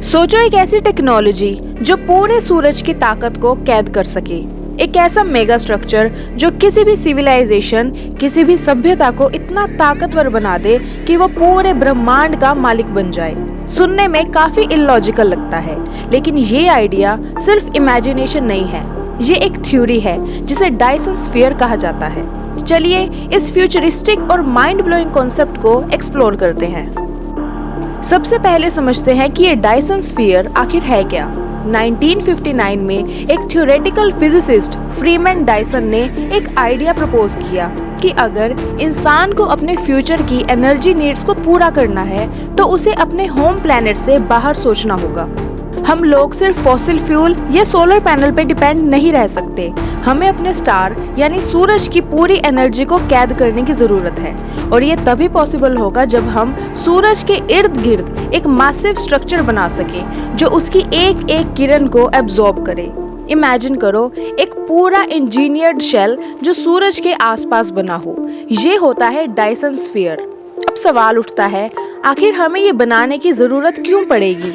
सोचो एक ऐसी टेक्नोलॉजी जो पूरे सूरज की ताकत को कैद कर सके। एक ऐसा मेगा स्ट्रक्चर जो किसी भी सिविलाइजेशन, किसी भी सभ्यता को इतना ताकतवर बना दे कि वो पूरे ब्रह्मांड का मालिक बन जाए। सुनने में काफी इलॉजिकल लगता है, लेकिन ये आइडिया सिर्फ इमेजिनेशन नहीं है, ये एक थ्योरी है जिसे डायसन स्फीयर कहा जाता है। चलिए इस फ्यूचरिस्टिक और माइंड ब्लोइंग कॉन्सेप्ट को एक्सप्लोर करते हैं। सबसे पहले समझते हैं कि ये डायसन स्फीयर आखिर है क्या। 1959 में एक थ्योरेटिकल फिजिसिस्ट फ्रीमैन डायसन ने एक आइडिया प्रपोज किया कि अगर इंसान को अपने फ्यूचर की एनर्जी नीड्स को पूरा करना है तो उसे अपने होम प्लैनेट से बाहर सोचना होगा। हम लोग सिर्फ फॉसिल फ्यूल या सोलर पैनल पे डिपेंड नहीं रह सकते, हमें अपने स्टार यानी सूरज की पूरी एनर्जी को कैद करने की जरूरत है। और ये तभी पॉसिबल होगा जब हम सूरज के इर्द गिर्द एक मैसिव स्ट्रक्चर बना सकें जो उसकी एक एक किरण को एब्जॉर्ब करे। इमेजिन करो एक पूरा इंजीनियर्ड शेल जो सूरज के आसपास बना हो। ये होता है डायसन स्फीयर। अब सवाल उठता है, आखिर हमें ये बनाने की जरूरत क्यों पड़ेगी?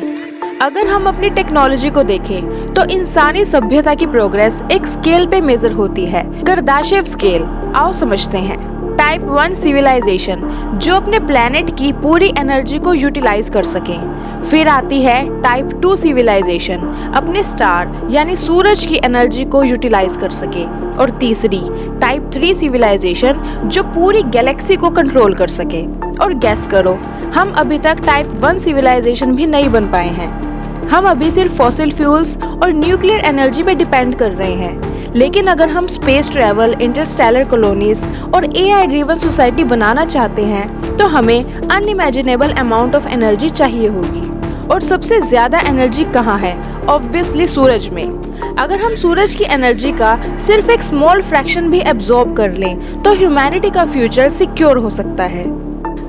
अगर हम अपनी टेक्नोलॉजी को देखें तो इंसानी सभ्यता की प्रोग्रेस एक स्केल पे मेजर होती है, कर्दाशेव स्केल। आओ समझते हैं। टाइप 1 सिविलाइजेशन जो अपने प्लेनेट की पूरी एनर्जी को यूटिलाइज कर सकें। फिर आती है टाइप 2 सिविलाइजेशन, अपने स्टार यानी सूरज की एनर्जी को यूटिलाइज कर सके। और तीसरी टाइप 3 सिविलाइजेशन जो पूरी गैलेक्सी को कंट्रोल कर सके। और गैस करो, हम अभी तक टाइप 1 सिविलाइजेशन भी नहीं बन पाए हैं। हम अभी सिर्फ फॉसिल फ्यूल्स और न्यूक्लियर एनर्जी पे डिपेंड कर रहे हैं। लेकिन अगर हम स्पेस ट्रैवल, इंटरस्टेलर कॉलोनीज और एआई ड्रिवन सोसाइटी बनाना चाहते हैं तो हमें अनइमेजिनेबल अमाउंट ऑफ एनर्जी चाहिए होगी। और सबसे ज्यादा एनर्जी कहाँ है? ऑब्वियसली सूरज में। अगर हम सूरज की एनर्जी का सिर्फ एक स्मॉल फ्रैक्शन भी एब्जॉर्ब कर लें तो ह्यूमैनिटी का फ्यूचर सिक्योर हो सकता है।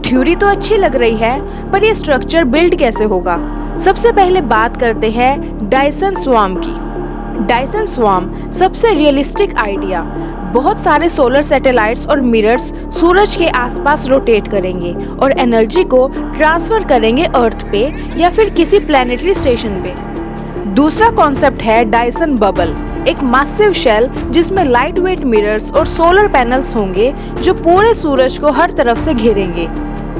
थ्योरी तो अच्छी लग रही है, पर ये स्ट्रक्चर बिल्ड कैसे होगा? सबसे पहले बात करते हैं डायसन स्वार्म की। डायसन स्वार्म सबसे रियलिस्टिक आइडिया। बहुत सारे सोलर सैटेलाइट्स और मिरर्स सूरज के आसपास रोटेट करेंगे और एनर्जी को ट्रांसफर करेंगे अर्थ पे या फिर किसी प्लैनेटरी स्टेशन पे। दूसरा कॉन्सेप्ट है डायसन बबल, एक मैसिव शेल जिसमें लाइट वेट मिरर्स और सोलर पैनल्स होंगे जो पूरे सूरज को हर तरफ से घेरेंगे।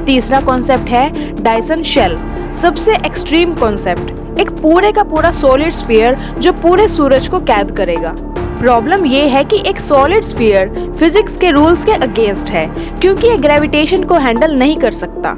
तीसरा कॉन्सेप्ट है डायसन शेल, सबसे एक्सट्रीम कॉन्सेप्ट, एक पूरे का पूरा सॉलिड स्फीयर जो पूरे सूरज को कैद करेगा। प्रॉब्लम ये है कि एक सॉलिड स्फीयर फिजिक्स के रूल्स के अगेंस्ट है क्योंकि ये ग्रेविटेशन को हैंडल नहीं कर सकता।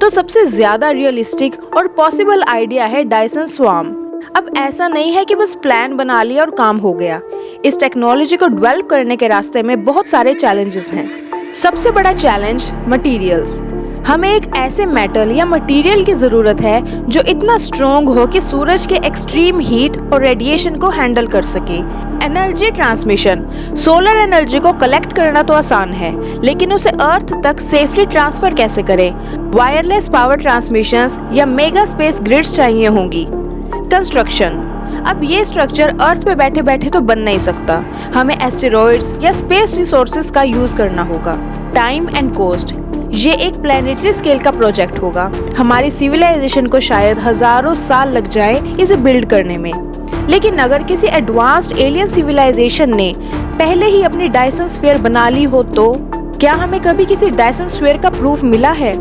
तो सबसे ज्यादा रियलिस्टिक और पॉसिबल आइडिया है डायसन स्वार्म। अब ऐसा नहीं है कि बस प्लान बना लिया और काम हो गया। इस टेक्नोलॉजी को डेवलप करने के रास्ते में बहुत सारे चैलेंजेस हैं। सबसे बड़ा चैलेंज मटेरियल्स। हमें एक ऐसे मेटल या मटेरियल की जरूरत है जो इतना स्ट्रॉन्ग हो कि सूरज के एक्सट्रीम हीट और रेडिएशन को हैंडल कर सके। Energy transmission. सोलर एनर्जी को कलेक्ट करना तो आसान है, लेकिन उसे अर्थ तक सेफली ट्रांसफर कैसे करें? वायरलेस पावर ट्रांसमिशंस या मेगा स्पेस ग्रिड्स चाहिए होंगी। कंस्ट्रक्शन। अब ये स्ट्रक्चर अर्थ पे बैठे बैठे तो बन नहीं सकता, हमें एस्टेरॉइड्स या स्पेस रिसोर्सेज का यूज करना होगा। Time and cost. ये एक प्लैनेटरी स्केल का प्रोजेक्ट होगा। हमारी सिविलाइजेशन को शायद हजारों साल लग जाए इसे बिल्ड करने में। लेकिन अगर किसी एडवांस्ड एलियन सिविलाइजेशन ने पहले ही अपनी डायसन स्फीयर बना ली हो तो क्या हमें कभी किसी डायसन स्फीयर का प्रूफ मिला है?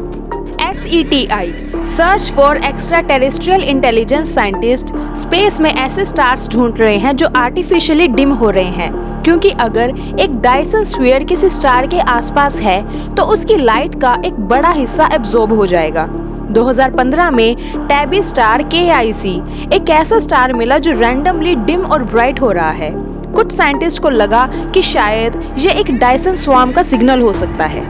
SETI search for extra terrestrial intelligence scientist space में ऐसे स्टार्स ढूंढ रहे हैं जो आर्टिफिशियली डिम हो रहे हैं, क्योंकि अगर एक डायसन स्फीयर किसी स्टार के आसपास है तो उसकी लाइट का एक बड़ा हिस्सा एब्जॉर्ब हो जाएगा। 2015 में टैबी स्टार KIC एक ऐसा स्टार मिला जो रैंडमली डिम और ब्राइट हो रहा है। कुछ साइंटिस्ट को लगा कि शायद ये एक डायसन स्वार्म का सिग्नल हो सकता है।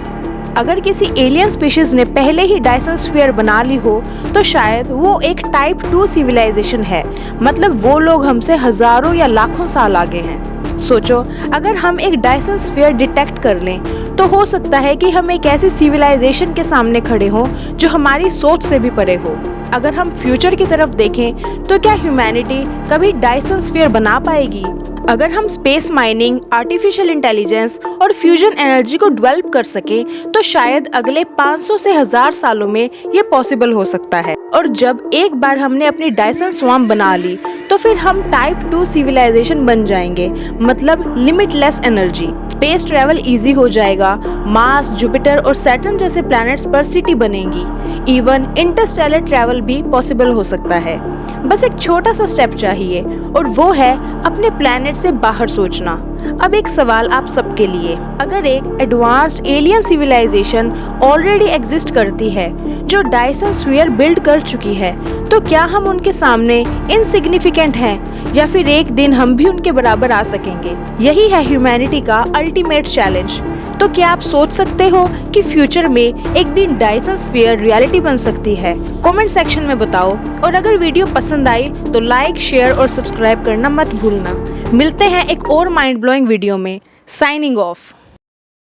अगर किसी एलियन स्पीशीज ने पहले ही डायसन स्फीयर बना ली हो तो शायद वो एक टाइप 2 सिविलाइजेशन है, मतलब वो लोग हमसे हजारों या लाखों साल आगे हैं। सोचो, अगर हम एक डायसन स्फीयर डिटेक्ट कर लें तो हो सकता है कि हम एक ऐसी सिविलाइजेशन के सामने खड़े हों जो हमारी सोच से भी परे हो। अगर हम फ्यूचर की तरफ देखें तो क्या ह्यूमैनिटी कभी डायसन स्फीयर बना पाएगी? अगर हम स्पेस माइनिंग, आर्टिफिशियल इंटेलिजेंस और फ्यूजन एनर्जी को डेवलप कर सकें तो शायद अगले 500 से 1000 सालों में ये पॉसिबल हो सकता है। और जब एक बार हमने अपनी डायसन स्वाम्प बना ली तो फिर हम टाइप 2 सिविलाइजेशन बन जाएंगे, मतलब limitless energy. Space travel easy हो जाएगा, मार्स, जुपिटर और सैटर्न जैसे प्लैनेट्स पर सिटी बनेंगी, इवन इंटरस्टेलर ट्रैवल भी पॉसिबल हो सकता है। बस एक छोटा सा स्टेप चाहिए और वो है अपने प्लैनेट से बाहर सोचना। अब एक सवाल आप सबके लिए, अगर एक advanced alien civilisation already exist करती है जो डायसन स्फीयर बिल्ड कर चुकी है, तो क्या हम उनके सामने इनसिग्निफिकेंट हैं या फिर एक दिन हम भी उनके बराबर आ सकेंगे? यही है ह्यूमैनिटी का अल्टीमेट चैलेंज। तो क्या आप सोच सकते हो कि फ्यूचर में एक दिन डायसन स्फीयर रियलिटी बन सकती है? कमेंट सेक्शन में बताओ और अगर वीडियो पसंद आई तो लाइक, शेयर और सब्सक्राइब करना मत भूलना। मिलते हैं एक और माइंड ब्लोइंग वीडियो में। Signing off.